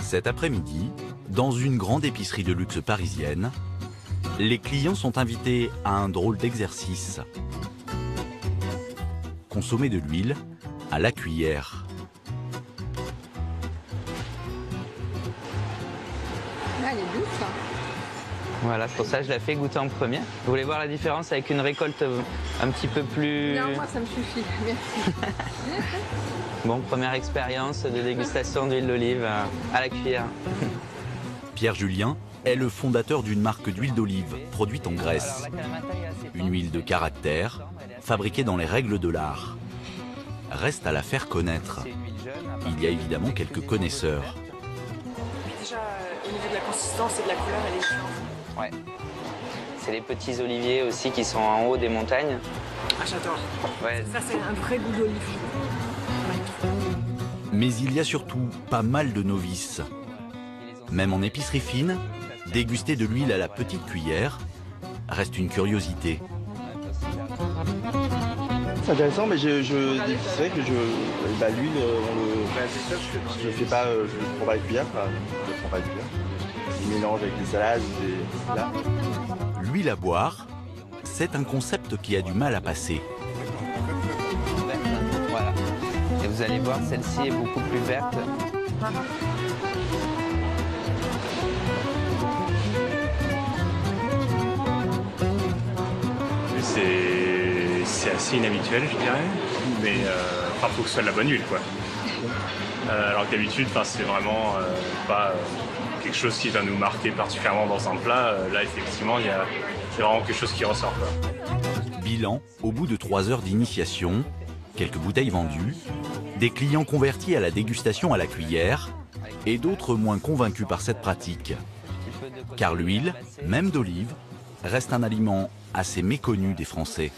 Cet après-midi, dans une grande épicerie de luxe parisienne, les clients sont invités à un drôle d'exercice. Consommer de l'huile à la cuillère. Ah, elle est douce. Voilà, pour ça je la fais goûter en premier. Vous voulez voir la différence avec une récolte un petit peu plus... Non, moi ça me suffit, merci. Bon, première expérience de dégustation d'huile d'olive à la cuillère. Pierre Julien est le fondateur d'une marque d'huile d'olive produite en Grèce. Une huile de caractère, fabriquée dans les règles de l'art. Reste à la faire connaître. Il y a évidemment quelques connaisseurs. Déjà, au niveau de la consistance et de la couleur, elle est différente. Ouais. C'est les petits oliviers aussi qui sont en haut des montagnes. Ah, j'adore. Ouais. Ça, c'est un vrai goût d'olive. Mais il y a surtout pas mal de novices. Même en épicerie fine, déguster de l'huile à la petite cuillère reste une curiosité. C'est intéressant, mais c'est vrai que l'huile, je fais pas, je prends pas avec cuillère, je prends pas avec cuillère. Je mélange avec les salades, et là. L'huile à boire, c'est un concept qui a du mal à passer. Voilà. Et vous allez voir, celle-ci est beaucoup plus verte. C'est assez inhabituel, je dirais, mais il faut que ce soit de la bonne huile, quoi. Alors que d'habitude, c'est vraiment pas quelque chose qui va nous marquer particulièrement dans un plat. Là, effectivement, c'est vraiment quelque chose qui ressort, quoi. Bilan, au bout de 3 heures d'initiation, quelques bouteilles vendues, des clients convertis à la dégustation à la cuillère et d'autres moins convaincus par cette pratique. Car l'huile, même d'olive, reste un aliment assez méconnu des Français.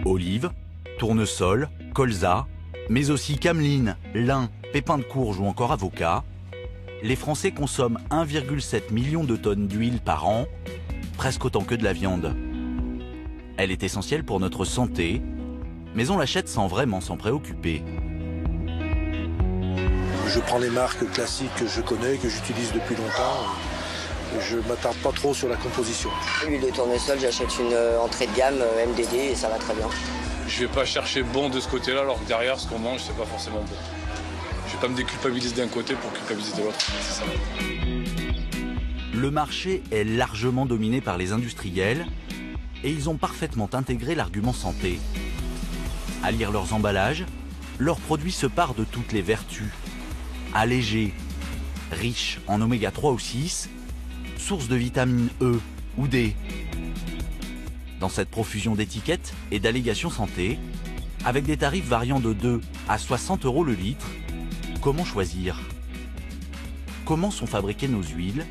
Olive, tournesol, colza, mais aussi cameline, lin, pépins de courge ou encore avocat, les Français consomment 1,7 million de tonnes d'huile par an, presque autant que de la viande. Elle est essentielle pour notre santé, mais on l'achète sans vraiment s'en préoccuper. Je prends les marques classiques que je connais, que j'utilise depuis longtemps. Je ne m'attarde pas trop sur la composition. L'huile de tournesol, j'achète une entrée de gamme MDD et ça va très bien. Je ne vais pas chercher bon de ce côté-là, alors que derrière, ce qu'on mange, c'est pas forcément bon. Je ne vais pas me déculpabiliser d'un côté pour culpabiliser de l'autre. C'est ça. Le marché est largement dominé par les industriels et ils ont parfaitement intégré l'argument santé. À lire leurs emballages, leurs produits se parent de toutes les vertus. Allégé, riche en oméga 3 ou 6, source de vitamine E ou D. Dans cette profusion d'étiquettes et d'allégations santé, avec des tarifs variant de 2 à 60 € le litre, comment choisir? Comment sont fabriquées nos huiles?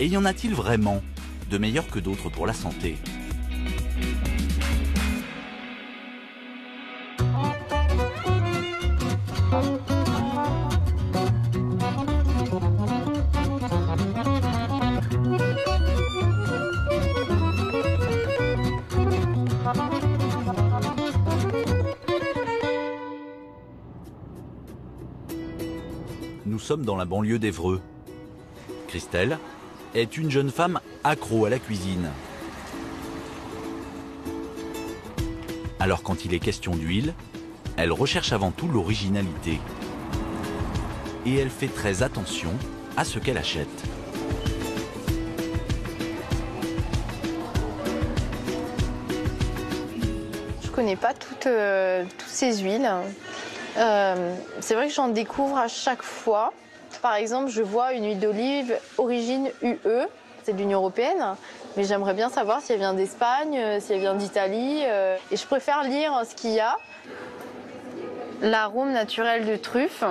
Et y en a-t-il vraiment de meilleurs que d'autres pour la santé? Nous sommes dans la banlieue d'Évreux. Christelle est une jeune femme accro à la cuisine. Alors quand il est question d'huile, elle recherche avant tout l'originalité. Et elle fait très attention à ce qu'elle achète. Je connais pas toutes ces huiles. C'est vrai que j'en découvre à chaque fois. Par exemple, je vois une huile d'olive origine UE, c'est de l'Union européenne, mais j'aimerais bien savoir si elle vient d'Espagne, si elle vient d'Italie. Et je préfère lire ce qu'il y a. L'arôme naturel de truffe,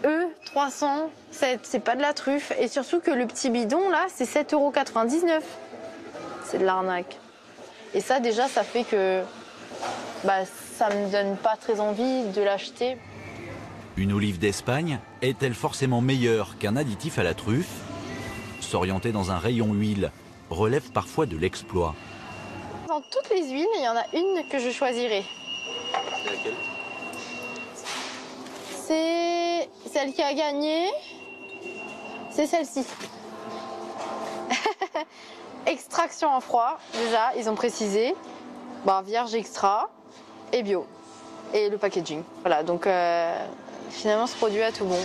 E307, c'est pas de la truffe. Et surtout que le petit bidon, là, c'est 7,99 €. C'est de l'arnaque. Et ça, déjà, ça fait que ça me donne pas très envie de l'acheter. Une olive d'Espagne est-elle forcément meilleure qu'un additif à la truffe? S'orienter dans un rayon huile relève parfois de l'exploit. Dans toutes les huiles, il y en a une que je choisirais. C'est laquelle? C'est celle qui a gagné. C'est celle-ci. Extraction en froid, déjà, ils ont précisé. Bon, vierge extra et bio. Et le packaging. Voilà, donc finalement, ce produit a tout bon.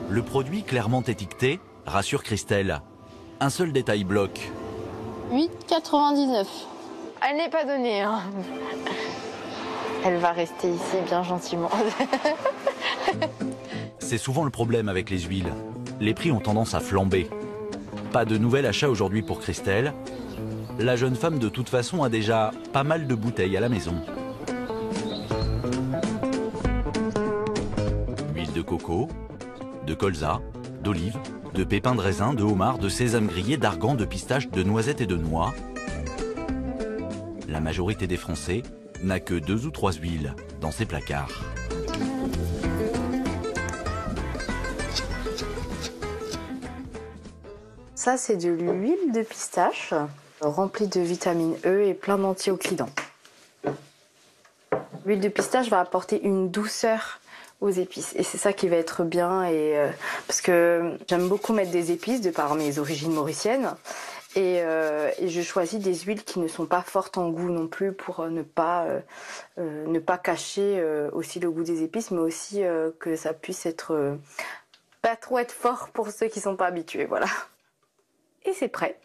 Le produit clairement étiqueté rassure Christelle. Un seul détail bloque. 8,99. Elle n'est pas donnée. Hein. Elle va rester ici bien gentiment. C'est souvent le problème avec les huiles. Les prix ont tendance à flamber. Pas de nouvel achat aujourd'hui pour Christelle. La jeune femme de toute façon a déjà pas mal de bouteilles à la maison. Huile de coco, de colza, d'olive, de pépins de raisin, de homard, de sésame grillé, d'argan, de pistache, de noisettes et de noix. La majorité des Français n'a que 2 ou 3 huiles dans ses placards. Ça, c'est de l'huile de pistache remplie de vitamine E et plein d'antioxydants. L'huile de pistache va apporter une douceur aux épices et c'est ça qui va être bien parce que j'aime beaucoup mettre des épices de par mes origines mauriciennes et je choisis des huiles qui ne sont pas fortes en goût non plus pour ne pas cacher aussi le goût des épices, mais aussi que ça puisse être pas trop être fort pour ceux qui sont pas habitués, voilà. Et c'est prêt.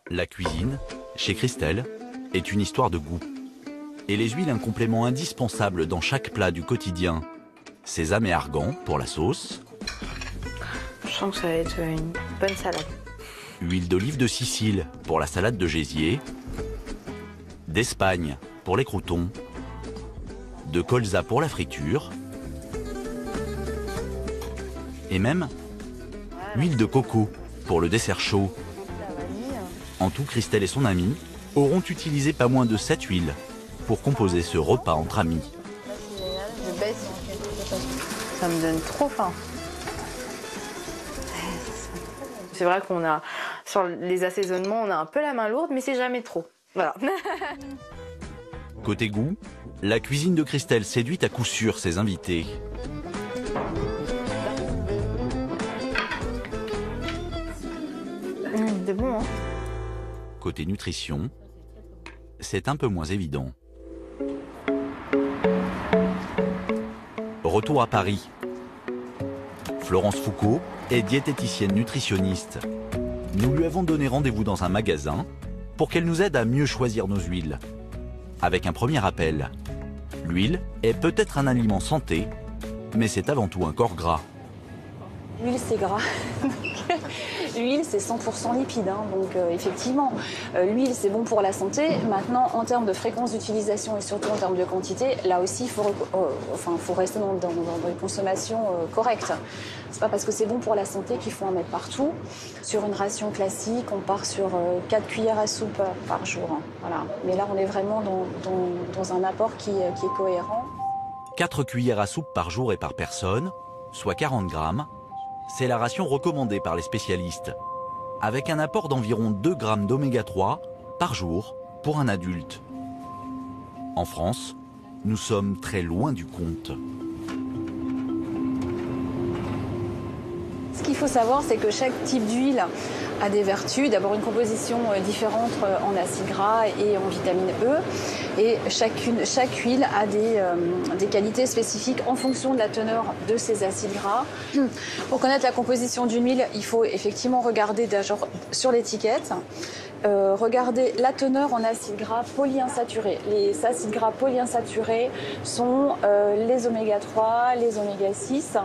La cuisine, chez Christelle, est une histoire de goût. Et les huiles un complément indispensable dans chaque plat du quotidien. Sésame et argan pour la sauce. Je sens que ça va être une bonne salade. Huile d'olive de Sicile pour la salade de gésier. D'Espagne pour les croûtons. De colza pour la friture. Et même huile de coco pour le dessert chaud. En tout, Christelle et son amie auront utilisé pas moins de 7 huiles pour composer ce repas entre amis. Je baisse. Ça me donne trop faim. C'est vrai qu'on a, sur les assaisonnements, on a un peu la main lourde, mais c'est jamais trop. Voilà. Côté goût, la cuisine de Christelle séduit à coup sûr ses invités. C'est bon, hein? Côté nutrition, c'est un peu moins évident. Retour à Paris. Florence Foucault est diététicienne nutritionniste. Nous lui avons donné rendez-vous dans un magasin pour qu'elle nous aide à mieux choisir nos huiles. Avec un premier rappel, l'huile est peut-être un aliment santé, mais c'est avant tout un corps gras. L'huile, c'est gras. L'huile, c'est 100% lipide, hein, donc effectivement, l'huile, c'est bon pour la santé. Maintenant, en termes de fréquence d'utilisation et surtout en termes de quantité, là aussi, il faut rester dans une consommation correcte. C'est pas parce que c'est bon pour la santé qu'il faut en mettre partout. Sur une ration classique, on part sur 4 cuillères à soupe par jour. Hein, voilà. Mais là, on est vraiment dans un apport qui est cohérent. 4 cuillères à soupe par jour et par personne, soit 40 grammes. C'est la ration recommandée par les spécialistes, avec un apport d'environ 2 grammes d'oméga 3 par jour pour un adulte. En France, nous sommes très loin du compte. Ce qu'il faut savoir, c'est que chaque type d'huile a des vertus. D'abord, une composition différente en acides gras et en vitamine E. Et chaque huile a des qualités spécifiques en fonction de la teneur de ces acides gras. Pour connaître la composition d'une huile, il faut effectivement regarder sur l'étiquette. Regardez la teneur en acides gras polyinsaturés. Les acides gras polyinsaturés sont les oméga 3, les oméga 6.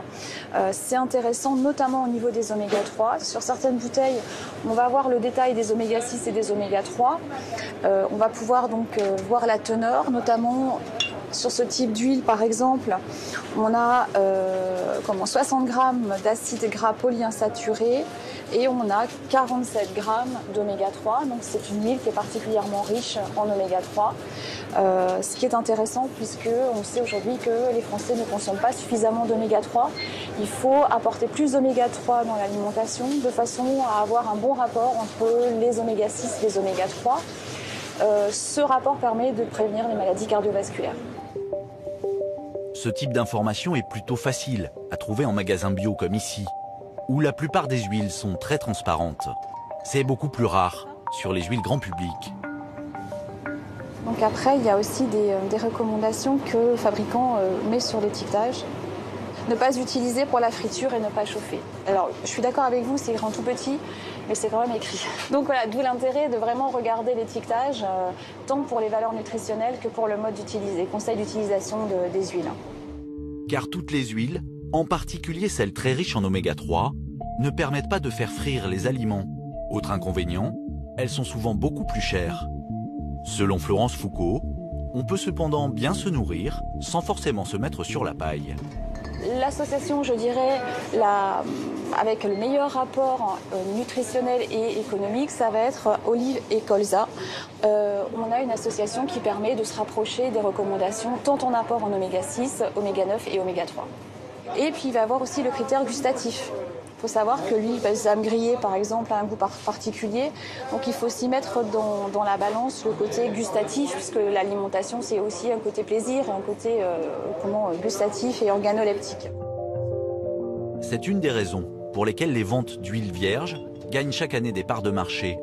C'est intéressant notamment au niveau des oméga 3. Sur certaines bouteilles, on va voir le détail des oméga 6 et des oméga 3. On va pouvoir donc voir la teneur, notamment sur ce type d'huile par exemple. On a 60 grammes d'acides gras polyinsaturés et on a 47 grammes d'oméga 3. Donc c'est une huile qui est particulièrement riche en oméga 3. Ce qui est intéressant puisque on sait aujourd'hui que les Français ne consomment pas suffisamment d'oméga 3. Il faut apporter plus d'oméga 3 dans l'alimentation de façon à avoir un bon rapport entre les oméga 6 et les oméga 3. ce rapport permet de prévenir les maladies cardiovasculaires. Ce type d'information est plutôt facile à trouver en magasin bio comme ici, où la plupart des huiles sont très transparentes. C'est beaucoup plus rare sur les huiles grand public. Donc après, il y a aussi des recommandations que le fabricant met sur l'étiquetage. Ne pas utiliser pour la friture et ne pas chauffer. Alors, je suis d'accord avec vous, c'est écrit en tout petit, mais c'est quand même écrit. Donc voilà, d'où l'intérêt de vraiment regarder l'étiquetage, tant pour les valeurs nutritionnelles que pour le mode d'utilisation, conseil d'utilisation des huiles. Car toutes les huiles, en particulier celles très riches en oméga 3, ne permettent pas de faire frire les aliments. Autre inconvénient, elles sont souvent beaucoup plus chères. Selon Florence Foucault, on peut cependant bien se nourrir sans forcément se mettre sur la paille. L'association, je dirais, avec le meilleur rapport nutritionnel et économique, ça va être Olive et Colza. On a une association qui permet de se rapprocher des recommandations tant en apport en oméga 6, oméga 9 et oméga 3. Et puis il va y avoir aussi le critère gustatif. Il faut savoir que l'huile balsame grillée, par exemple, a un goût particulier. Donc il faut aussi mettre dans la balance le côté gustatif, puisque l'alimentation, c'est aussi un côté plaisir, un côté gustatif et organoleptique. C'est une des raisons pour lesquelles les ventes d'huiles vierges gagnent chaque année des parts de marché.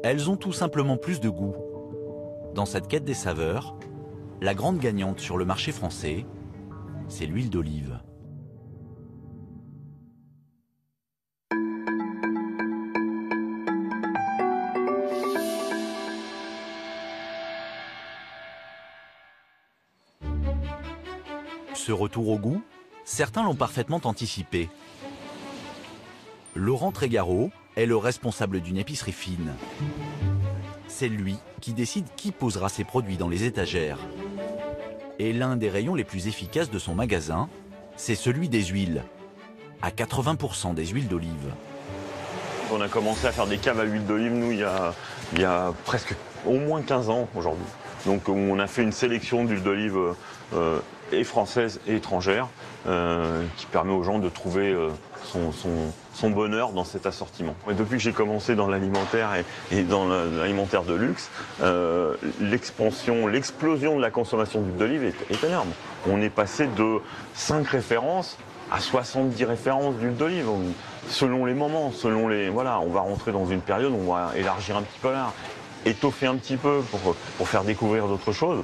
Elles ont tout simplement plus de goût. Dans cette quête des saveurs, la grande gagnante sur le marché français, c'est l'huile d'olive. Ce retour au goût, certains l'ont parfaitement anticipé. Laurent Trégaro est le responsable d'une épicerie fine. C'est lui qui décide qui posera ses produits dans les étagères. Et l'un des rayons les plus efficaces de son magasin, c'est celui des huiles. À 80% des huiles d'olive. On a commencé à faire des caves à huile d'olive, nous, il y a presque au moins 15 ans aujourd'hui. Donc on a fait une sélection d'huile d'olive et française et étrangère qui permet aux gens de trouver son bonheur dans cet assortiment. Et depuis que j'ai commencé dans l'alimentaire et dans l'alimentaire de luxe, l'explosion de la consommation d'huile d'olive est énorme. On est passé de 5 références à 70 références d'huile d'olive, selon les moments, voilà, on va rentrer dans une période où on va élargir un petit peu là. Étoffer un petit peu pour faire découvrir d'autres choses.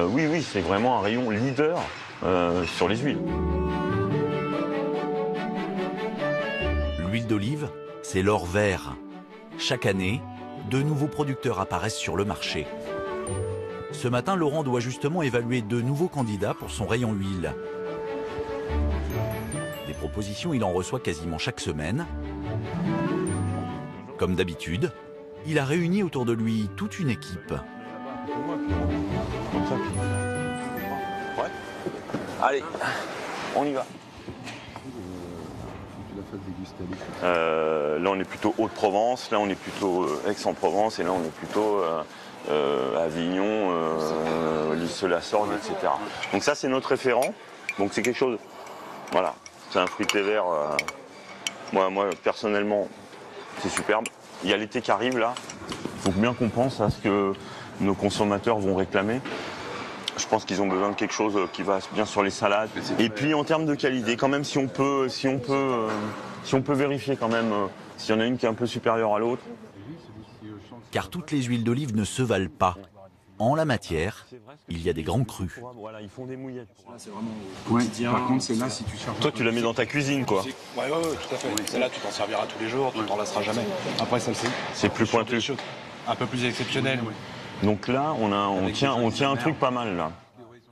Oui, c'est vraiment un rayon leader sur les huiles. L'huile d'olive, c'est l'or vert. Chaque année, de nouveaux producteurs apparaissent sur le marché. Ce matin, Laurent doit justement évaluer de nouveaux candidats pour son rayon huile. Des propositions, il en reçoit quasiment chaque semaine. Comme d'habitude, il a réuni autour de lui toute une équipe. Ouais. Allez, on y va. Là, on est plutôt Haute-Provence, là, on est plutôt Aix-en-Provence, et là, on est plutôt Avignon, Lisse-la-Sorgue, etc. Donc ça, c'est notre référent. Donc c'est quelque chose... Voilà, c'est un fruité vert. Moi, personnellement, c'est superbe. Il y a l'été qui arrive là, il faut bien qu'on pense à ce que nos consommateurs vont réclamer. Je pense qu'ils ont besoin de quelque chose qui va bien sur les salades. Et puis en termes de qualité, quand même, si on peut vérifier quand même s'il y en a une qui est un peu supérieure à l'autre. Car toutes les huiles d'olive ne se valent pas. En la matière, il y a des grands crus. Voilà, ils font des mouillettes. C'est vraiment quotidien. Par contre, c'est là si tu cherches. Toi, tu la mets dans ta cuisine, quoi. Ouais, tout à fait. Celle-là, tu t'en serviras tous les jours, tu t'en lasseras jamais. Après, celle-ci, c'est plus pointu. Un peu plus exceptionnel. Donc là, on tient un truc pas mal là.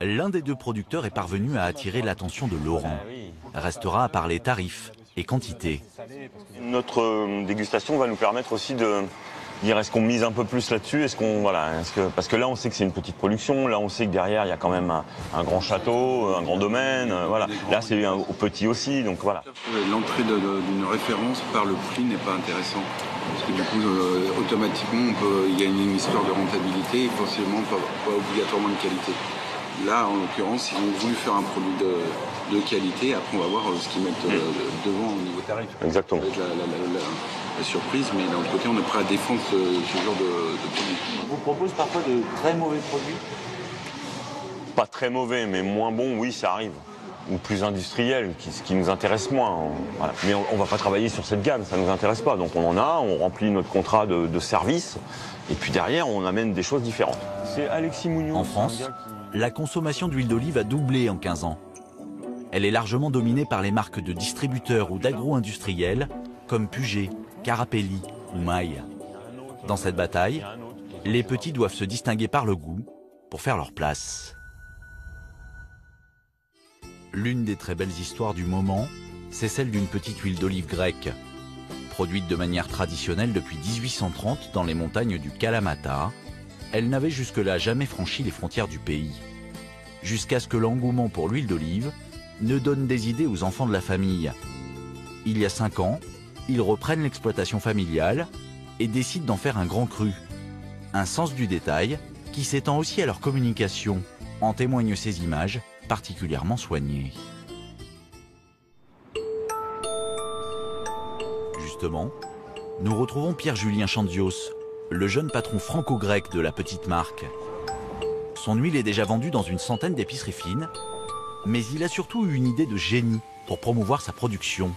L'un des deux producteurs est parvenu à attirer l'attention de Laurent. Restera à parler tarifs et quantité. Notre dégustation va nous permettre aussi de dire est-ce qu'on mise un peu plus là-dessus, parce que là on sait que c'est une petite production, là on sait que derrière il y a quand même un grand château, un grand domaine, voilà. Là c'est au petit aussi, donc voilà. L'entrée d'une référence par le prix n'est pas intéressant, parce que du coup automatiquement il y a une histoire de rentabilité et forcément pas obligatoirement de qualité. Là, en l'occurrence, ils ont voulu faire un produit de qualité. Après, on va voir ce qu'ils mettent devant au niveau tarif. Exactement. Avec la surprise, mais d'un autre côté, on est prêt à défendre ce genre de produit. On vous propose parfois de très mauvais produits? Pas très mauvais, mais moins bon, oui, ça arrive. Ou plus industriel, ce qui nous intéresse moins. Voilà. Mais on ne va pas travailler sur cette gamme, ça ne nous intéresse pas. Donc on en a, on remplit notre contrat de service, et puis derrière, on amène des choses différentes. C'est Alexis Mounion. En France, la consommation d'huile d'olive a doublé en 15 ans. Elle est largement dominée par les marques de distributeurs ou d'agro-industriels comme Puget, Carapelli ou Maille. Dans cette bataille, les petits doivent se distinguer par le goût pour faire leur place. L'une des très belles histoires du moment, c'est celle d'une petite huile d'olive grecque. Produite de manière traditionnelle depuis 1830 dans les montagnes du Kalamata, elle n'avait jusque-là jamais franchi les frontières du pays. Jusqu'à ce que l'engouement pour l'huile d'olive ne donne des idées aux enfants de la famille. Il y a 5 ans, ils reprennent l'exploitation familiale et décident d'en faire un grand cru. Un sens du détail qui s'étend aussi à leur communication, en témoignent ces images particulièrement soignées. Justement, nous retrouvons Pierre-Julien Chandios, le jeune patron franco-grec de la petite marque. Son huile est déjà vendue dans une centaine d'épiceries fines, mais il a surtout eu une idée de génie pour promouvoir sa production.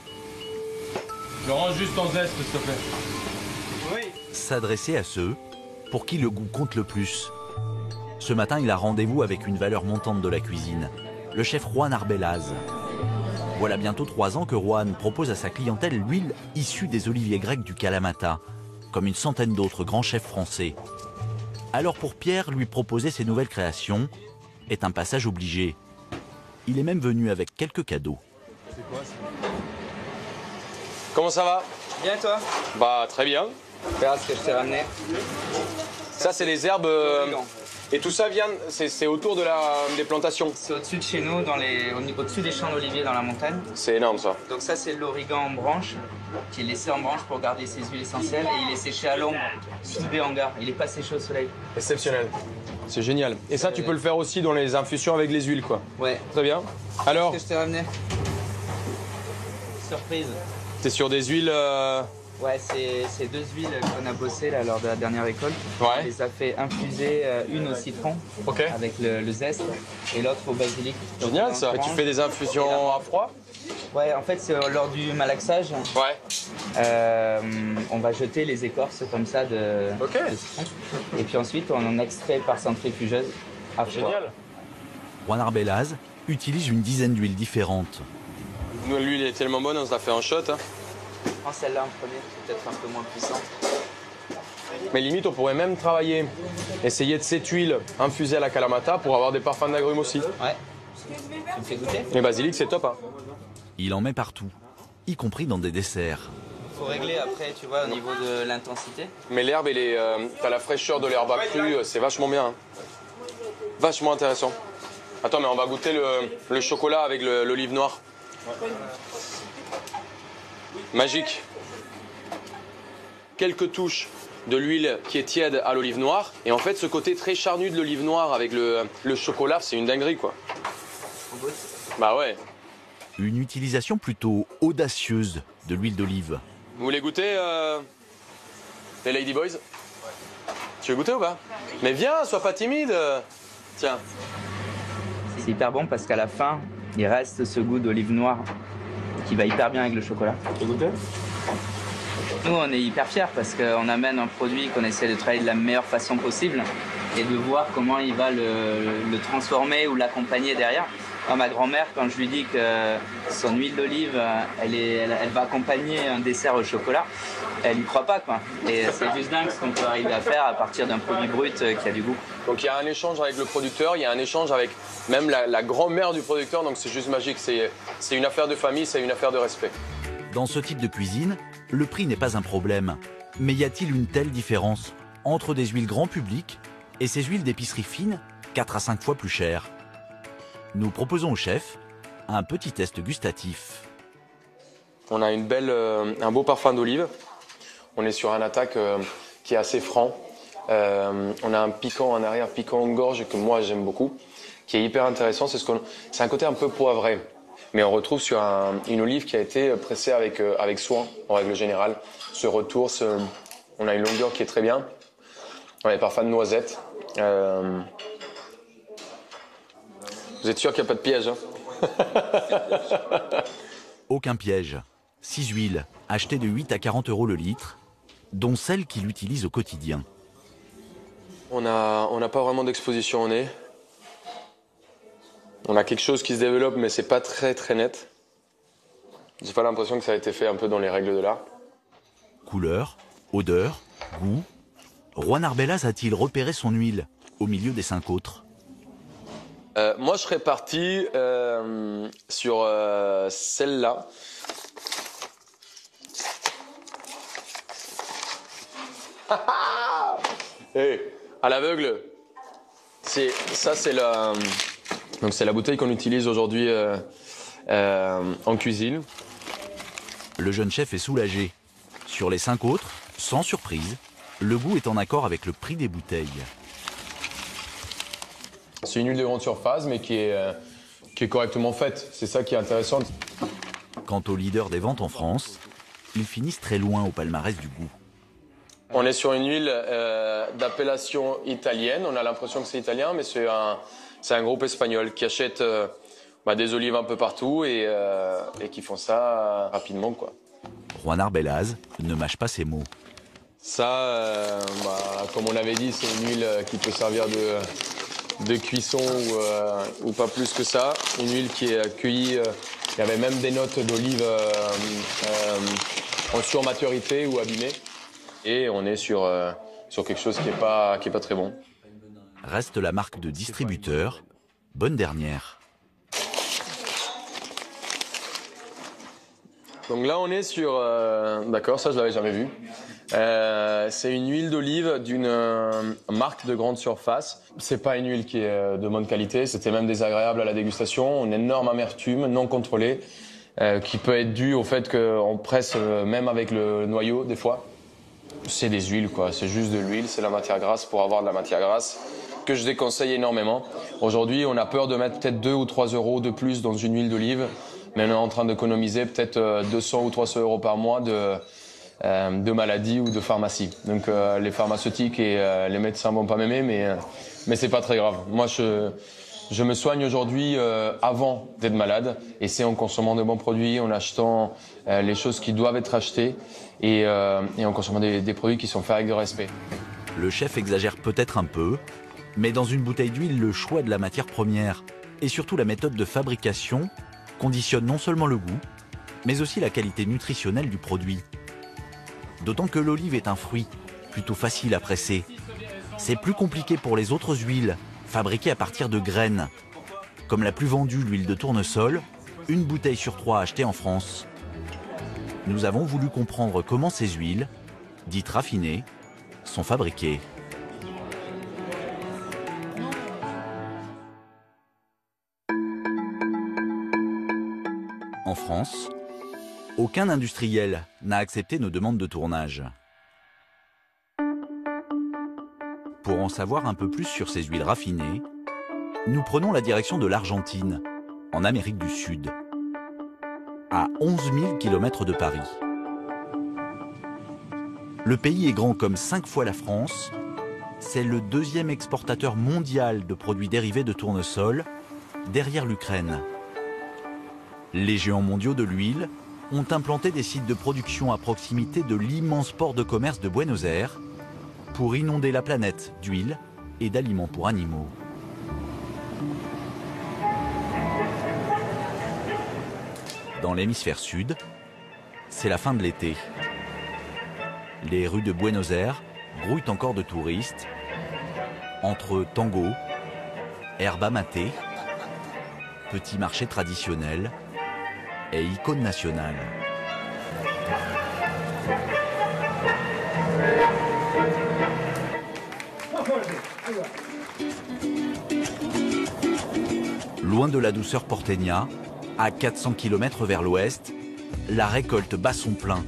Je range juste en zeste, s'il te plaît. Oui. S'adresser à ceux pour qui le goût compte le plus. Ce matin, il a rendez-vous avec une valeur montante de la cuisine, le chef Juan Arbelaz. Voilà bientôt 3 ans que Juan propose à sa clientèle l'huile issue des oliviers grecs du Kalamata, comme une centaine d'autres grands chefs français. Alors pour Pierre, lui proposer ses nouvelles créations est un passage obligé. Il est même venu avec quelques cadeaux. C'est quoi ça? Comment ça va? Bien et toi? Bah très bien. Regarde ce que je t'ai ramené. Ça c'est les herbes... Et tout ça vient, c'est autour des plantations? C'est au-dessus de chez nous, au-dessus des champs d'oliviers dans la montagne. C'est énorme ça. Donc ça c'est l'origan en branche, qui est laissé en branche pour garder ses huiles essentielles et il est séché à l'ombre, sous des hangars. Il n'est pas séché au soleil. Exceptionnel. C'est génial. Et ça tu peux le faire aussi dans les infusions avec les huiles quoi? Ouais. Très bien. Alors? Qu'est-ce que je t'ai ramené? Surprise. T'es sur des huiles... Ouais, c'est 2 huiles qu'on a bossées là, lors de la dernière récolte. Ouais. On les a fait infuser, une au citron, avec le zeste, et l'autre au basilic. Génial ça. Et tu fais des infusions à froid? Ouais, en fait, c'est lors du malaxage. Ouais. On va jeter les écorces comme ça de citron. Et puis ensuite, on en extrait par centrifugeuse à froid. Génial. Juan Arbelaz utilise une dizaine d'huiles différentes. Nous, l'huile est tellement bonne, on se la fait en shot. Hein. Prends celle-là en premier, c'est peut-être un peu moins puissant. Mais limite, on pourrait même travailler, essayer de cette huile infusée à la Kalamata pour avoir des parfums d'agrumes aussi. Ouais. Tu me fais goûter? Et basilic, c'est top. Hein. Il en met partout, y compris dans des desserts. Faut régler après, tu vois, au niveau de l'intensité. Mais l'herbe, t'as la fraîcheur de l'herbe crue, c'est vachement bien. Hein. Vachement intéressant. Attends, mais on va goûter le chocolat avec l'olive noire. Magique. Quelques touches de l'huile qui est tiède à l'olive noire. Et en fait, ce côté très charnu de l'olive noire avec le chocolat, c'est une dinguerie, quoi. Bah ouais. Une utilisation plutôt audacieuse de l'huile d'olive. Vous voulez goûter, les Ladyboys? Tu veux goûter ou pas? Mais viens, sois pas timide. Tiens. C'est hyper bon parce qu'à la fin, il reste ce goût d'olive noire qui va hyper bien avec le chocolat. Tu veux goûter? Nous, on est hyper fiers parce qu'on amène un produit qu'on essaie de travailler de la meilleure façon possible et de voir comment il va le transformer ou l'accompagner derrière. Moi, ma grand-mère, quand je lui dis que son huile d'olive, elle va accompagner un dessert au chocolat, elle n'y croit pas, quoi. Et c'est juste dingue ce qu'on peut arriver à faire à partir d'un produit brut qui a du goût. Donc il y a un échange avec le producteur, il y a un échange avec même la grand-mère du producteur, donc c'est juste magique. C'est une affaire de famille, c'est une affaire de respect. Dans ce type de cuisine, le prix n'est pas un problème. Mais y a-t-il une telle différence entre des huiles grand public et ces huiles d'épicerie fine, 4 à 5 fois plus chères? Nous proposons au chef un petit test gustatif. On a un beau parfum d'olive. On est sur un attaque qui est assez franc. On a un piquant, un arrière-piquant en gorge que moi j'aime beaucoup. qui est hyper intéressant, c'est un côté un peu poivré. Mais on retrouve sur une olive qui a été pressée avec soin, en règle générale. Ce retour, on a une longueur qui est très bien. On a des parfums de noisettes. Vous êtes sûr qu'il n'y a pas de piège, hein? Aucun piège. 6 huiles, achetées de 8 à 40 € le litre, dont celles qu'il utilise au quotidien. On n'a pas vraiment d'exposition au nez. On a quelque chose qui se développe, mais c'est pas très très net. J'ai pas l'impression que ça a été fait un peu dans les règles de l'art. Couleur, odeur, goût. Juan Arbelaz a-t-il repéré son huile au milieu des 5 autres? Moi, je serais parti sur celle-là. Hey, à l'aveugle. Ça, c'est la. Donc c'est la bouteille qu'on utilise aujourd'hui en cuisine. Le jeune chef est soulagé. Sur les 5 autres, sans surprise, le goût est en accord avec le prix des bouteilles. C'est une huile de grande surface, mais qui est correctement faite. C'est ça qui est intéressant. Quant aux leaders des ventes en France, ils finissent très loin au palmarès du goût. On est sur une huile d'appellation italienne. On a l'impression que c'est italien, mais c'est un groupe espagnol qui achète des olives un peu partout et qui font ça rapidement, quoi. Juan Arbelaz ne mâche pas ses mots. Ça, comme on l'avait dit, c'est une huile qui peut servir de cuisson ou pas plus que ça. Une huile qui est cueillie, il y avait même des notes d'olive en surmaturité ou abîmée. Et on est sur quelque chose qui est pas très bon. Reste la marque de distributeur, Bonne Dernière. Donc là, on est sur... D'accord, ça, je l'avais jamais vu. C'est une huile d'olive d'une marque de grande surface. C'est pas une huile qui est de bonne qualité. C'était même désagréable à la dégustation. Une énorme amertume non contrôlée qui peut être due au fait qu'on presse même avec le noyau, des fois. C'est des huiles, quoi. C'est juste de l'huile, c'est la matière grasse pour avoir de la matière grasse, que je déconseille énormément. Aujourd'hui, on a peur de mettre peut-être 2 ou 3 € de plus dans une huile d'olive, mais on est en train d'économiser peut-être 200 ou 300 € par mois de maladies ou de pharmacie. Donc les pharmaceutiques et les médecins vont pas m'aimer, mais c'est pas très grave. Moi, je me soigne aujourd'hui avant d'être malade, et c'est en consommant de bons produits, en achetant les choses qui doivent être achetées et en consommant des produits qui sont faits avec de respect. Le chef exagère peut-être un peu, mais dans une bouteille d'huile, le choix de la matière première et surtout la méthode de fabrication conditionne non seulement le goût, mais aussi la qualité nutritionnelle du produit. D'autant que l'olive est un fruit plutôt facile à presser. C'est plus compliqué pour les autres huiles, fabriquées à partir de graines. Comme la plus vendue, l'huile de tournesol, une bouteille sur 3 achetée en France. Nous avons voulu comprendre comment ces huiles, dites raffinées, sont fabriquées. En France, aucun industriel n'a accepté nos demandes de tournage. Pour en savoir un peu plus sur ces huiles raffinées, nous prenons la direction de l'Argentine, en Amérique du Sud, à 11 000 km de Paris. Le pays est grand comme 5 fois la France. C'est le 2e exportateur mondial de produits dérivés de tournesol, derrière l'Ukraine. Les géants mondiaux de l'huile ont implanté des sites de production à proximité de l'immense port de commerce de Buenos Aires pour inonder la planète d'huile et d'aliments pour animaux. Dans l'hémisphère sud, c'est la fin de l'été. Les rues de Buenos Aires grouillent encore de touristes, entre tango, herba maté, petits marchés traditionnels et icônes nationales. Loin de la douceur porteña, à 400 km vers l'ouest, la récolte bat son plein.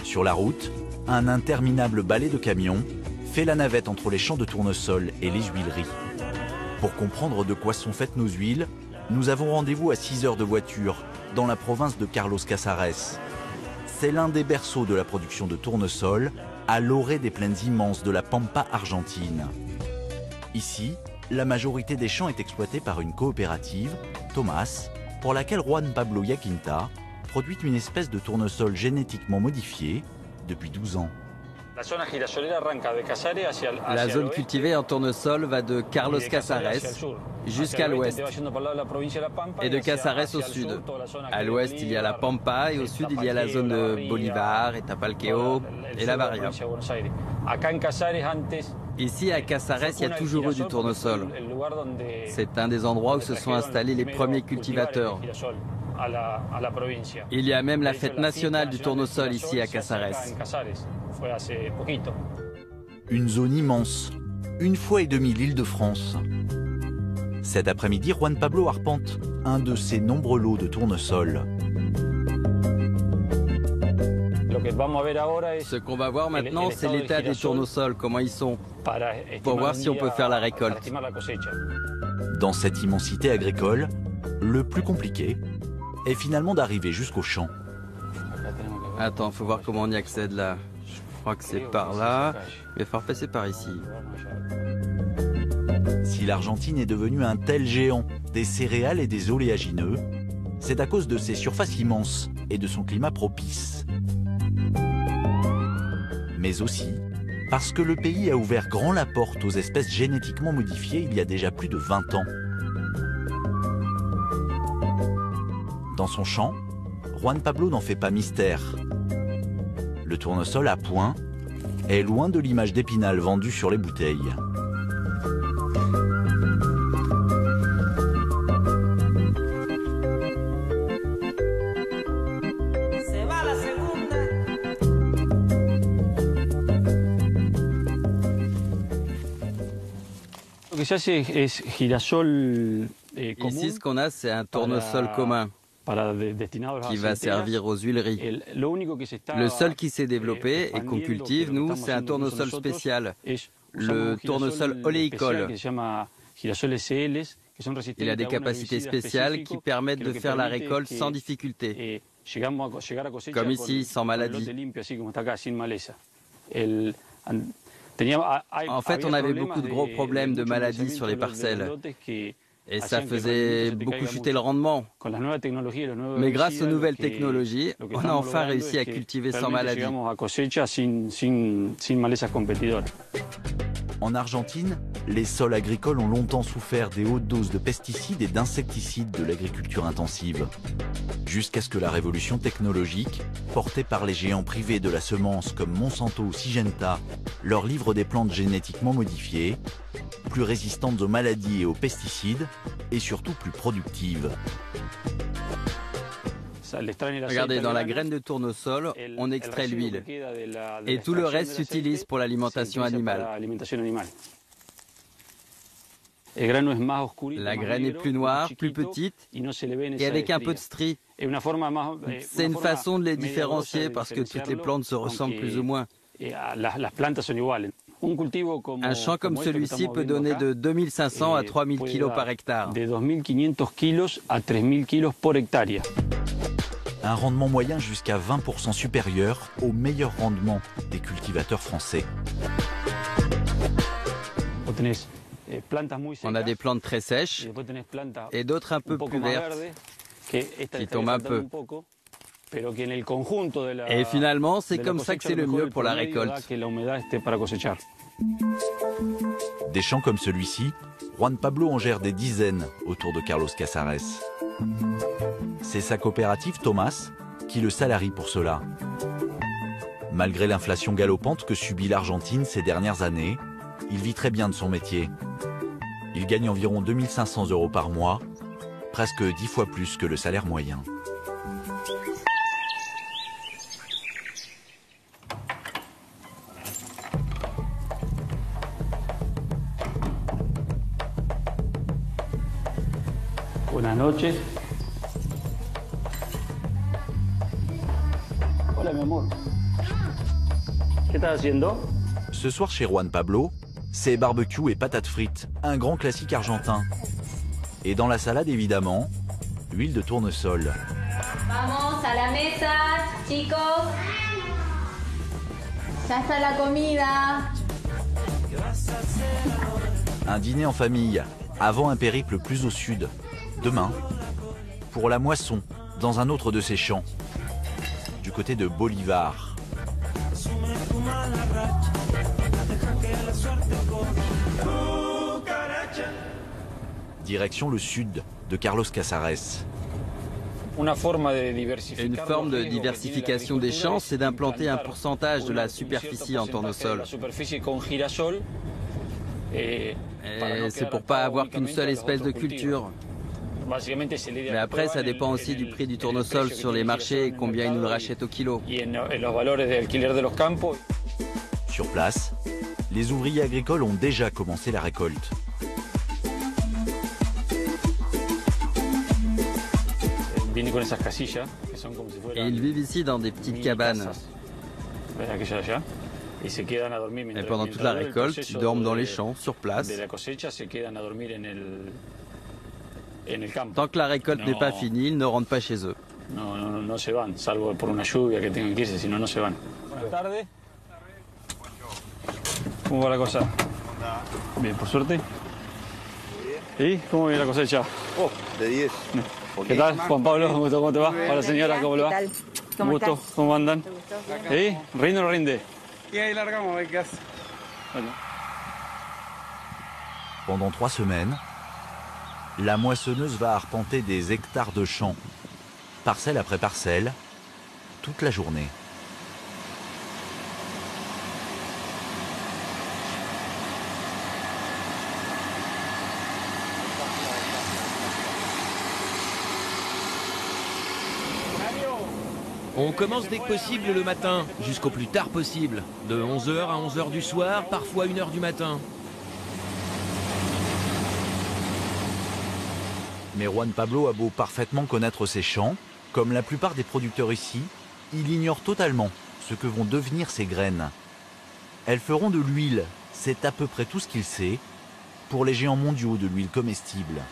Sur la route, un interminable balai de camions fait la navette entre les champs de tournesol et les huileries. Pour comprendre de quoi sont faites nos huiles, nous avons rendez-vous à 6 heures de voiture, dans la province de Carlos Casares. C'est l'un des berceaux de la production de tournesol, à l'orée des plaines immenses de la Pampa argentine. Ici, la majorité des champs est exploitée par une coopérative, Tomás, pour laquelle Juan Pablo Yaquinta produit une espèce de tournesol génétiquement modifié depuis 12 ans. La zone cultivée en tournesol va de Carlos Casares jusqu'à l'ouest et de Casares au sud. À l'ouest, il y a la Pampa et au sud, il y a la zone de Bolivar, Etapalqueo et La Varia. Ici, à Casares, il y a toujours eu du tournesol. C'est un des endroits où se sont installés les premiers cultivateurs. Il y a même la fête nationale du tournesol ici à Casares. Une zone immense, 1,5 fois l'Île-de-France. Cet après-midi, Juan Pablo arpente un de ces nombreux lots de tournesol. Ce qu'on va voir maintenant, c'est l'état des tournesols, comment ils sont, pour voir si on peut faire la récolte. Dans cette immensité agricole, le plus compliqué est finalement d'arriver jusqu'au champ. Attends, faut voir comment on y accède là. Je crois que c'est par là, mais il faut repasser par ici. Si l'Argentine est devenue un tel géant des céréales et des oléagineux, c'est à cause de ses surfaces immenses et de son climat propice. Mais aussi parce que le pays a ouvert grand la porte aux espèces génétiquement modifiées il y a déjà plus de 20 ans. Dans son champ, Juan Pablo n'en fait pas mystère. Le tournesol à point est loin de l'image d'Épinal vendue sur les bouteilles. Ici, ce qu'on a, c'est un tournesol commun qui va servir aux huileries. Le seul qui s'est développé et qu'on cultive, nous, c'est un tournesol spécial, le tournesol oléicole. Il a des capacités spéciales qui permettent de faire la récolte sans difficulté, comme ici, sans maladie. En fait, on avait beaucoup de gros problèmes de maladies sur les parcelles. Et ça faisait beaucoup chuter le rendement. Mais grâce aux nouvelles technologies, on a enfin réussi à cultiver sans maladie. En Argentine, les sols agricoles ont longtemps souffert des hautes doses de pesticides et d'insecticides de l'agriculture intensive. Jusqu'à ce que la révolution technologique, portée par les géants privés de la semence comme Monsanto ou Syngenta, leur livre des plantes génétiquement modifiées, plus résistantes aux maladies et aux pesticides, et surtout plus productives. Regardez, dans la graine de tournesol, on extrait l'huile. Et tout le reste s'utilise pour l'alimentation animale. La graine est plus noire, plus petite, et avec un peu de stries. C'est une façon de les différencier parce que toutes les plantes se ressemblent plus ou moins. Un champ comme celui-ci peut donner de 2500 à 3000 kg par hectare. Un rendement moyen jusqu'à 20% supérieur au meilleur rendement des cultivateurs français. On a des plantes très sèches et d'autres un peu plus vertes qui tombent un peu. Et finalement, c'est comme ça que c'est le mieux pour la récolte. Des champs comme celui-ci, Juan Pablo en gère des dizaines autour de Carlos Casares. C'est sa coopérative Tomás qui le salarie pour cela. Malgré l'inflation galopante que subit l'Argentine ces dernières années, il vit très bien de son métier. Il gagne environ 2500 € par mois, presque 10 fois plus que le salaire moyen. Buenas noches. Hola, mi amor. ¿Qué estás haciendo? Ce soir chez Juan Pablo, c'est barbecue et patates frites, un grand classique argentin. Et dans la salade, évidemment, l'huile de tournesol. Vamos a la mesa, chicos. Ya está la comida. Un dîner en famille, avant un périple plus au sud. Demain, pour la moisson, dans un autre de ses champs, du côté de Bolivar. Direction le sud de Carlos Casares. Une forme de diversification des champs, c'est d'implanter un pourcentage de la superficie en tournesol. Et c'est pour pas avoir qu'une seule espèce de culture. Mais après, ça dépend aussi du prix du tournesol sur les marchés et combien ils nous le rachètent au kilo. Sur place, les ouvriers agricoles ont déjà commencé la récolte. Et ils vivent ici dans des petites cabanes. Et pendant toute la récolte, ils dorment dans les champs, sur place. Tant que la récolte n'est pas finie, ils ne rentrent pas chez eux. ¿Cómo va la cosa? Bien, por suerte. ¿Y cómo viene la cosecha? Oh, de 10. ¿Qué tal, Juan Pablo? ¿Cómo te va? Hola señora, ¿cómo le va? Un gusto, ¿cómo andan? ¿Y? ¿Rinde o no rinde? Y ahí largamos, a ver qué hace. Bueno. Pendant 3 semaines, la moissonneuse va arpenter des hectares de champs, parcelle après parcelle, toute la journée. On commence dès que possible le matin, jusqu'au plus tard possible, de 11h à 11h du soir, parfois 1h du matin. Mais Juan Pablo a beau parfaitement connaître ses champs, comme la plupart des producteurs ici, il ignore totalement ce que vont devenir ces graines. Elles feront de l'huile, c'est à peu près tout ce qu'il sait, pour les géants mondiaux de l'huile comestible.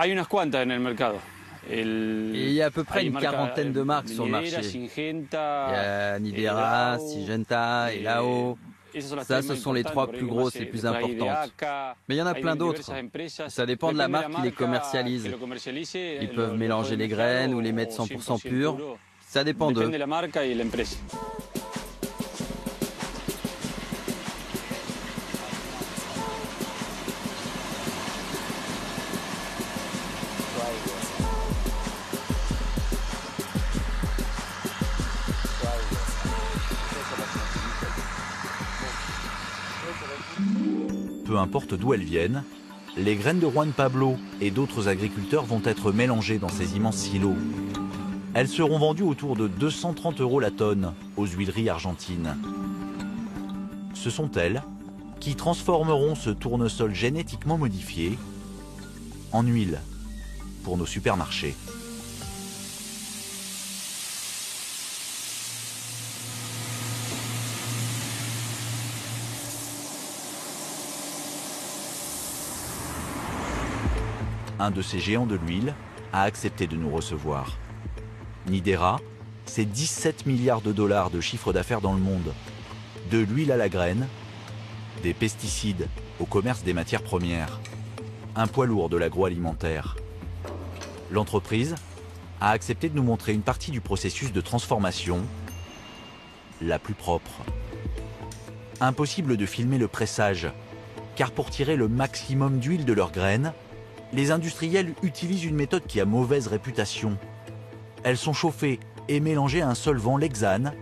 Hay unas cuantas en el mercado. Et il y a à peu près une quarantaine de marques sur le marché. Il y a Nidera, Syngenta et Lao. Ça, ce sont les 3 plus grosses, les plus importantes. Mais il y en a plein d'autres. Ça dépend de la marque qui les commercialise. Ils peuvent mélanger les graines ou les mettre 100% pures. Ça dépend d'eux. Peu importe d'où elles viennent, les graines de Juan Pablo et d'autres agriculteurs vont être mélangées dans ces immenses silos. Elles seront vendues autour de 230 € la tonne aux huileries argentines. Ce sont elles qui transformeront ce tournesol génétiquement modifié en huile pour nos supermarchés. Un de ces géants de l'huile a accepté de nous recevoir. Nidera, c'est 17 milliards de dollars de chiffre d'affaires dans le monde. De l'huile à la graine, des pesticides au commerce des matières premières. Un poids lourd de l'agroalimentaire. L'entreprise a accepté de nous montrer une partie du processus de transformation, la plus propre. Impossible de filmer le pressage, car pour tirer le maximum d'huile de leurs graines, les industriels utilisent une méthode qui a mauvaise réputation. Elles sont chauffées et mélangées à un solvant, l'hexane,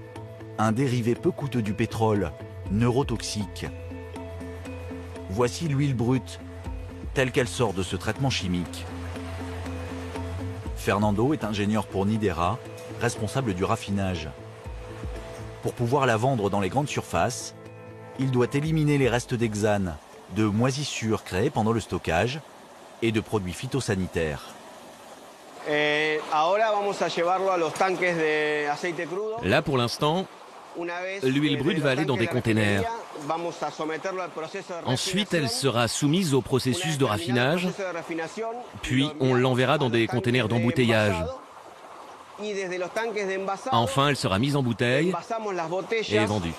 un dérivé peu coûteux du pétrole, neurotoxique. Voici l'huile brute, telle qu'elle sort de ce traitement chimique. Fernando est ingénieur pour Nidera, responsable du raffinage. Pour pouvoir la vendre dans les grandes surfaces, il doit éliminer les restes d'hexane, de moisissures créées pendant le stockage, et de produits phytosanitaires. Là, pour l'instant, l'huile brute va aller dans des containers. Ensuite, elle sera soumise au processus de raffinage, puis on l'enverra dans des containers d'embouteillage. Enfin, elle sera mise en bouteille et vendue.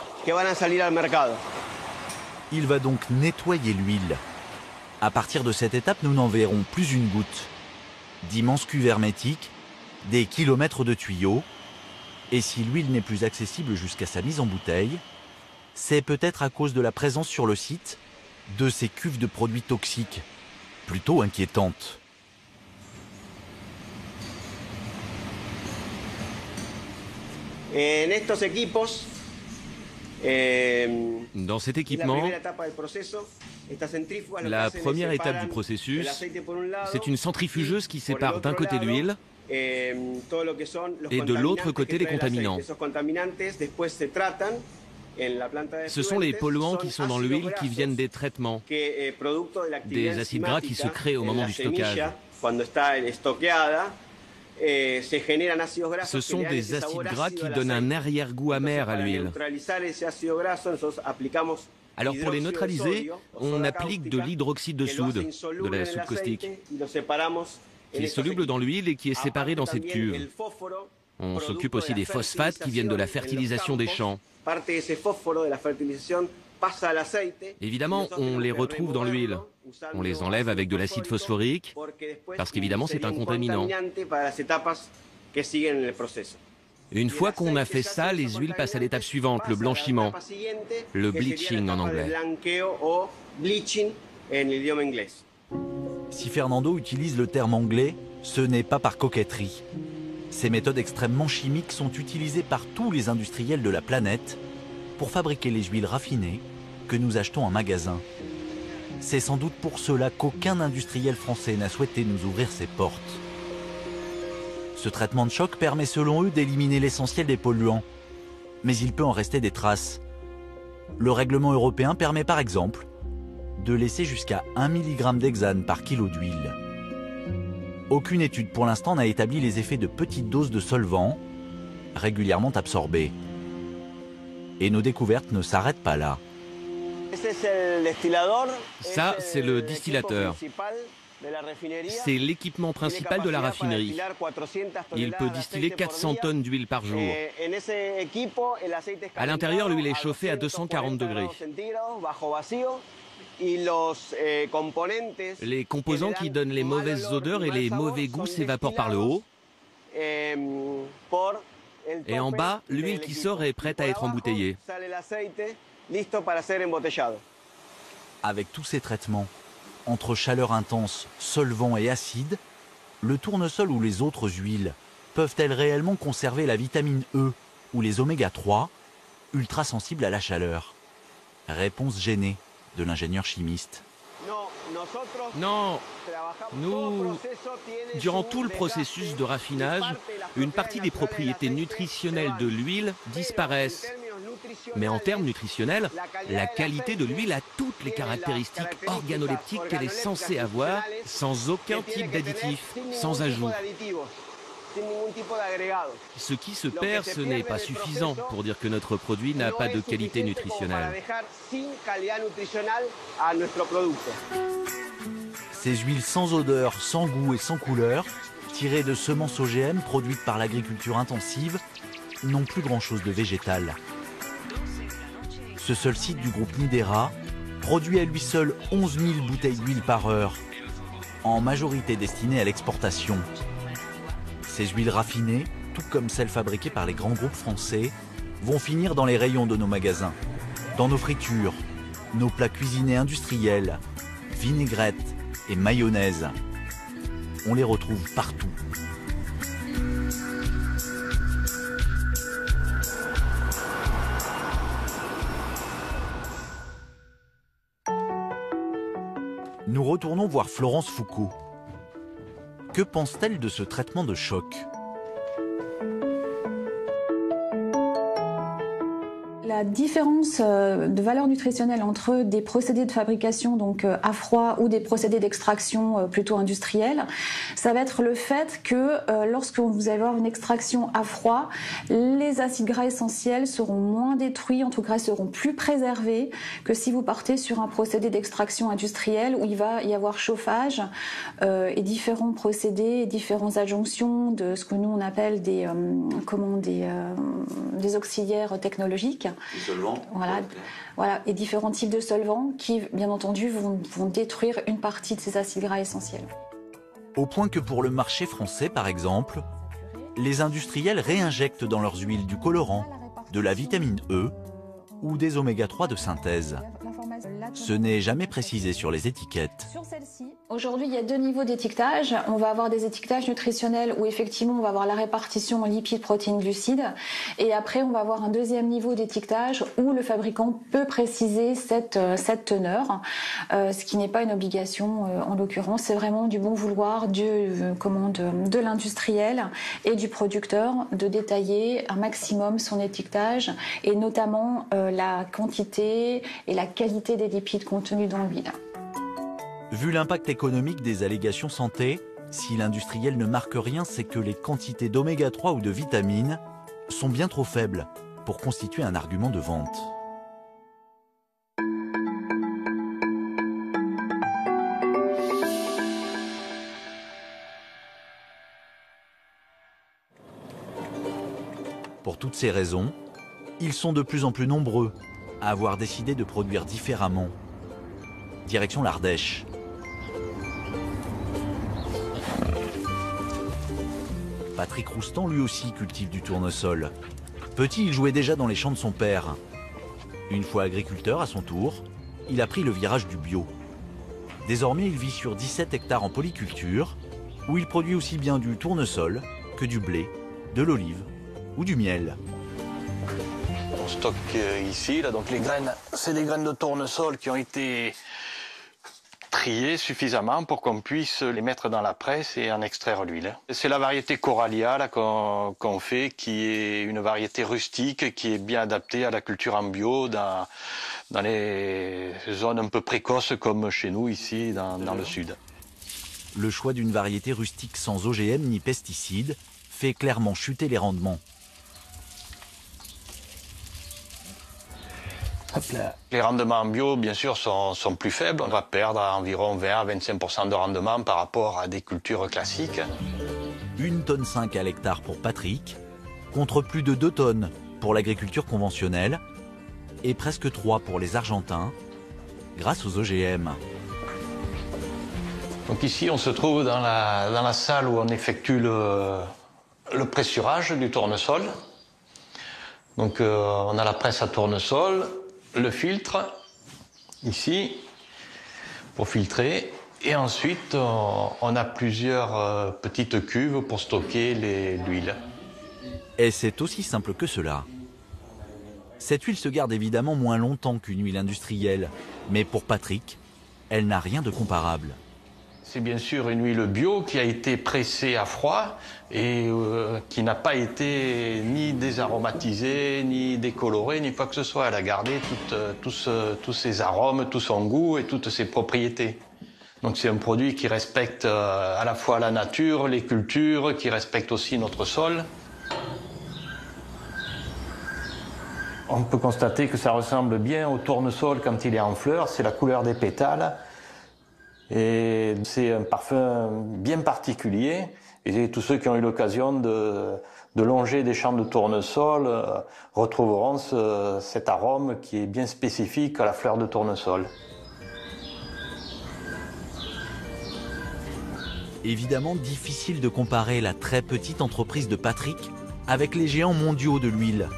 Il va donc nettoyer l'huile. À partir de cette étape, nous n'en verrons plus une goutte. D'immenses cuves hermétiques, des kilomètres de tuyaux. Et si l'huile n'est plus accessible jusqu'à sa mise en bouteille, c'est peut-être à cause de la présence sur le site de ces cuves de produits toxiques, plutôt inquiétantes. Dans cet équipement, la première étape du processus, c'est une centrifugeuse qui sépare d'un côté l'huile et de l'autre côté les contaminants. Ce sont les polluants qui sont dans l'huile qui viennent des traitements, des acides gras qui se créent au moment du stockage. Ce sont des acides gras qui donnent un arrière-goût amer à l'huile. Alors pour les neutraliser, on applique de l'hydroxyde de soude, de la soude caustique, qui est soluble dans l'huile et qui est séparé dans cette cuve. On s'occupe aussi des phosphates qui viennent de la fertilisation des champs. Évidemment, on les retrouve dans l'huile. On les enlève avec de l'acide phosphorique, parce qu'évidemment c'est un contaminant. Une fois qu'on a fait ça, les huiles passent à l'étape suivante, le blanchiment, le bleaching en anglais. Si Fernando utilise le terme anglais, ce n'est pas par coquetterie. Ces méthodes extrêmement chimiques sont utilisées par tous les industriels de la planète pour fabriquer les huiles raffinées que nous achetons en magasin. C'est sans doute pour cela qu'aucun industriel français n'a souhaité nous ouvrir ses portes. Ce traitement de choc permet selon eux d'éliminer l'essentiel des polluants, mais il peut en rester des traces. Le règlement européen permet par exemple de laisser jusqu'à 1 mg d'hexane par kilo d'huile. Aucune étude pour l'instant n'a établi les effets de petites doses de solvants régulièrement absorbés. Et nos découvertes ne s'arrêtent pas là. Ça, c'est le distillateur. C'est l'équipement principal de la raffinerie. Il peut distiller 400 tonnes d'huile par jour. À l'intérieur, l'huile est chauffée à 240 degrés. Les composants qui donnent les mauvaises odeurs et les mauvais goûts s'évaporent par le haut. Et en bas, l'huile qui sort est prête à être embouteillée. Avec tous ces traitements, entre chaleur intense, solvant et acide, le tournesol ou les autres huiles peuvent-elles réellement conserver la vitamine E ou les oméga 3, ultra sensibles à la chaleur? Réponse gênée de l'ingénieur chimiste. Non, durant tout le processus de raffinage, une partie des propriétés nutritionnelles de l'huile disparaissent. Mais en termes nutritionnels, la qualité de l'huile a toutes les caractéristiques organoleptiques qu'elle est censée avoir, sans aucun type d'additif, sans ajout. Ce qui se perd, ce n'est pas suffisant pour dire que notre produit n'a pas de qualité nutritionnelle. Ces huiles sans odeur, sans goût et sans couleur, tirées de semences OGM produites par l'agriculture intensive, n'ont plus grand-chose de végétal. Ce seul site du groupe Nidera produit à lui seul 11 000 bouteilles d'huile par heure, en majorité destinées à l'exportation. Ces huiles raffinées, tout comme celles fabriquées par les grands groupes français, vont finir dans les rayons de nos magasins, dans nos fritures, nos plats cuisinés industriels, vinaigrettes et mayonnaise. On les retrouve partout. Nous retournons voir Florence Foucault. Que pense-t-elle de ce traitement de choc? La différence de valeur nutritionnelle entre des procédés de fabrication donc à froid ou des procédés d'extraction plutôt industriels, ça va être le fait que lorsque vous allez avoir une extraction à froid, les acides gras essentiels seront moins détruits, en tout cas seront plus préservés que si vous partez sur un procédé d'extraction industrielle où il va y avoir chauffage et différents procédés, et différentes adjonctions de ce que nous on appelle des auxiliaires technologiques. Des solvants. Voilà, et différents types de solvants qui, bien entendu, vont détruire une partie de ces acides gras essentiels. Au point que pour le marché français, par exemple, les industriels réinjectent dans leurs huiles du colorant, de la vitamine E ou des oméga-3 de synthèse. Ce n'est jamais précisé sur les étiquettes. Sur celle-ci, aujourd'hui, il y a 2 niveaux d'étiquetage. On va avoir des étiquetages nutritionnels où effectivement on va avoir la répartition en lipides, protéines, glucides. Et après, on va avoir un deuxième niveau d'étiquetage où le fabricant peut préciser cette teneur, ce qui n'est pas une obligation en l'occurrence. C'est vraiment du bon vouloir de l'industriel et du producteur de détailler un maximum son étiquetage et notamment la quantité et la qualité des lipides contenus dans l'huile. Vu l'impact économique des allégations santé, si l'industriel ne marque rien, c'est que les quantités d'oméga-3 ou de vitamines sont bien trop faibles pour constituer un argument de vente. Pour toutes ces raisons, ils sont de plus en plus nombreux à avoir décidé de produire différemment. Direction l'Ardèche. Patrick Roustan, lui aussi, cultive du tournesol. Petit, il jouait déjà dans les champs de son père. Une fois agriculteur à son tour, il a pris le virage du bio. Désormais, il vit sur 17 hectares en polyculture, où il produit aussi bien du tournesol que du blé, de l'olive ou du miel. On stocke ici, là, donc les graines, c'est des graines de tournesol qui ont été triées suffisamment pour qu'on puisse les mettre dans la presse et en extraire l'huile. C'est la variété Corallia qu'on fait, qui est une variété rustique, qui est bien adaptée à la culture en bio dans les zones un peu précoces comme chez nous ici dans le sud. Le choix d'une variété rustique sans OGM ni pesticides fait clairement chuter les rendements. Les rendements en bio, bien sûr, sont plus faibles. On va perdre environ 20 à 25% de rendement par rapport à des cultures classiques. 1,5 tonne à l'hectare pour Patrick, contre plus de 2 tonnes pour l'agriculture conventionnelle et presque 3 pour les Argentins, grâce aux OGM. Donc ici, on se trouve dans la salle où on effectue le pressurage du tournesol. Donc on a la presse à tournesol, le filtre, ici, pour filtrer. Et ensuite, on a plusieurs petites cuves pour stocker l'huile. Et c'est aussi simple que cela. Cette huile se garde évidemment moins longtemps qu'une huile industrielle, mais pour Patrick, elle n'a rien de comparable. C'est bien sûr une huile bio qui a été pressée à froid et qui n'a pas été ni désaromatisée, ni décolorée, ni quoi que ce soit. Elle a gardé tous ses arômes, tout son goût et toutes ses propriétés. Donc c'est un produit qui respecte à la fois la nature, les cultures, qui respecte aussi notre sol. On peut constater que ça ressemble bien au tournesol quand il est en fleurs, c'est la couleur des pétales. Et c'est un parfum bien particulier. Et tous ceux qui ont eu l'occasion de longer des champs de tournesol retrouveront cet arôme qui est bien spécifique à la fleur de tournesol. Évidemment, difficile de comparer la très petite entreprise de Patrick avec les géants mondiaux de l'huile.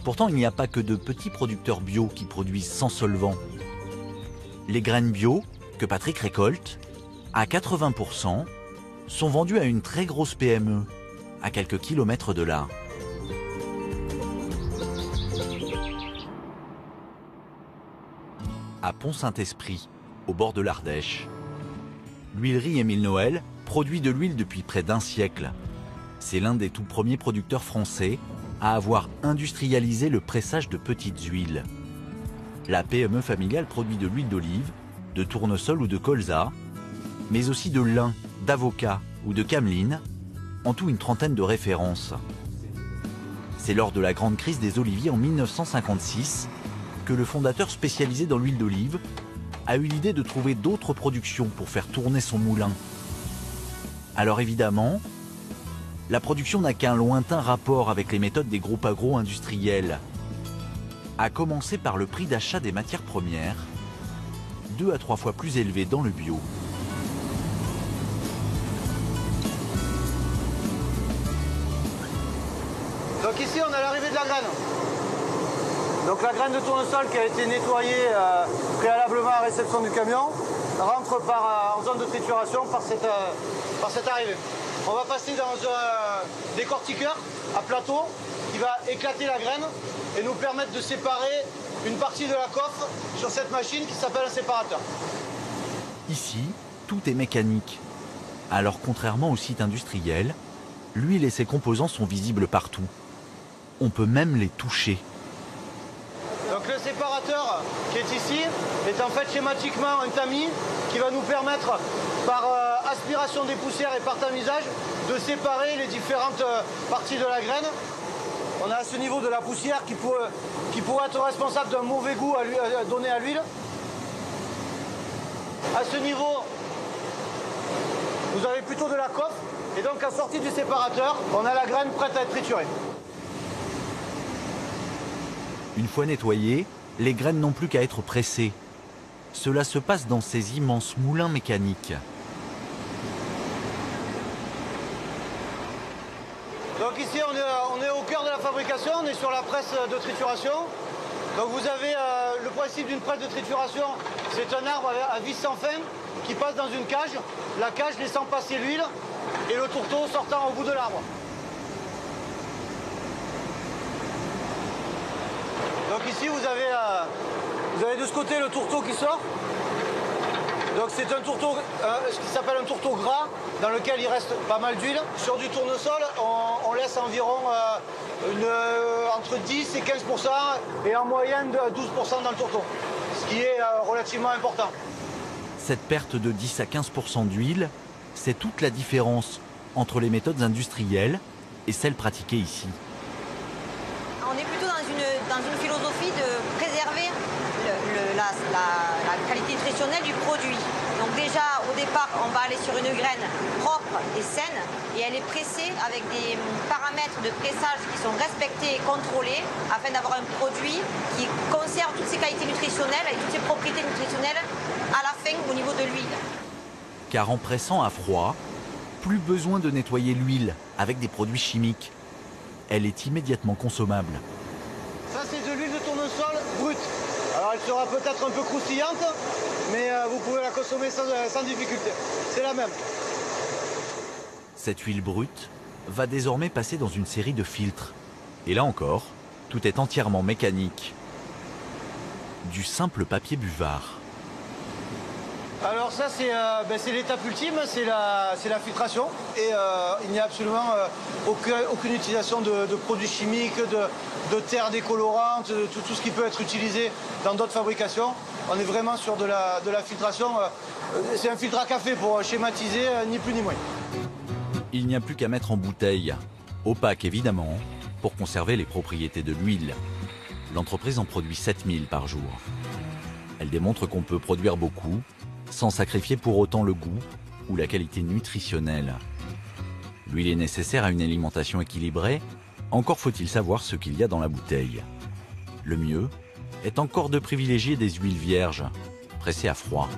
Pourtant, il n'y a pas que de petits producteurs bio qui produisent sans solvant. Les graines bio que Patrick récolte, à 80%, sont vendues à une très grosse PME, à quelques kilomètres de là. À Pont-Saint-Esprit, au bord de l'Ardèche, l'huilerie Émile Noël produit de l'huile depuis près d'1 siècle. C'est l'un des tout premiers producteurs français à avoir industrialisé le pressage de petites huiles. La PME familiale produit de l'huile d'olive, de tournesol ou de colza, mais aussi de lin, d'avocat ou de cameline, en tout une trentaine de références. C'est lors de la grande crise des oliviers en 1956 que le fondateur spécialisé dans l'huile d'olive a eu l'idée de trouver d'autres productions pour faire tourner son moulin. Alors évidemment, la production n'a qu'un lointain rapport avec les méthodes des groupes agro-industriels, à commencer par le prix d'achat des matières premières, 2 à 3 fois plus élevé dans le bio. Donc ici on a l'arrivée de la graine. Donc la graine de tournesol qui a été nettoyée préalablement à la réception du camion rentre en zone de trituration par cette arrivée. On va passer dans un décortiqueur à plateau qui va éclater la graine et nous permettre de séparer une partie de la coffre sur cette machine qui s'appelle un séparateur. Ici, tout est mécanique. Alors contrairement au site industriel, l'huile et ses composants sont visibles partout. On peut même les toucher. Donc le séparateur qui est ici est en fait schématiquement un tamis qui va nous permettre par aspiration des poussières et par tamisage de séparer les différentes parties de la graine. On a à ce niveau de la poussière qui pourrait être responsable d'un mauvais goût donné à l'huile. À ce niveau, vous avez plutôt de la coffre et donc en sortie du séparateur, on a la graine prête à être triturée. Une fois nettoyées, les graines n'ont plus qu'à être pressées. Cela se passe dans ces immenses moulins mécaniques. Donc ici on est au cœur de la fabrication, on est sur la presse de trituration. Donc vous avez le principe d'une presse de trituration, c'est un arbre à vis sans fin qui passe dans une cage, la cage laissant passer l'huile et le tourteau sortant au bout de l'arbre. Donc ici vous avez de ce côté le tourteau qui sort. Donc c'est un tourteau, ce qui s'appelle un tourteau gras, dans lequel il reste pas mal d'huile. Sur du tournesol, on laisse environ entre 10 et 15% et en moyenne de 12% dans le tourteau, ce qui est relativement important. Cette perte de 10 à 15% d'huile, c'est toute la différence entre les méthodes industrielles et celles pratiquées ici. On est plutôt dans une philosophie de préserver la qualité nutritionnelle du produit. Donc déjà, au départ, on va aller sur une graine propre et saine et elle est pressée avec des paramètres de pressage qui sont respectés et contrôlés afin d'avoir un produit qui conserve toutes ses qualités nutritionnelles et toutes ses propriétés nutritionnelles à la fin au niveau de l'huile. Car en pressant à froid, plus besoin de nettoyer l'huile avec des produits chimiques. Elle est immédiatement consommable. Ça c'est de l'huile de tournesol brute. Alors elle sera peut-être un peu croustillante, mais vous pouvez la consommer sans difficulté. C'est la même. Cette huile brute va désormais passer dans une série de filtres. Et là encore, tout est entièrement mécanique. Du simple papier buvard. Alors ça c'est l'étape ultime, c'est la filtration. Et il n'y a absolument aucune utilisation de produits chimiques, de terre décolorante, de tout ce qui peut être utilisé dans d'autres fabrications. On est vraiment sur de la filtration. C'est un filtre à café pour schématiser, ni plus ni moins. Il n'y a plus qu'à mettre en bouteille, opaque évidemment, pour conserver les propriétés de l'huile. L'entreprise en produit 7000 par jour. Elle démontre qu'on peut produire beaucoup, sans sacrifier pour autant le goût ou la qualité nutritionnelle. L'huile est nécessaire à une alimentation équilibrée, encore faut-il savoir ce qu'il y a dans la bouteille. Le mieux est encore de privilégier des huiles vierges, pressées à froid.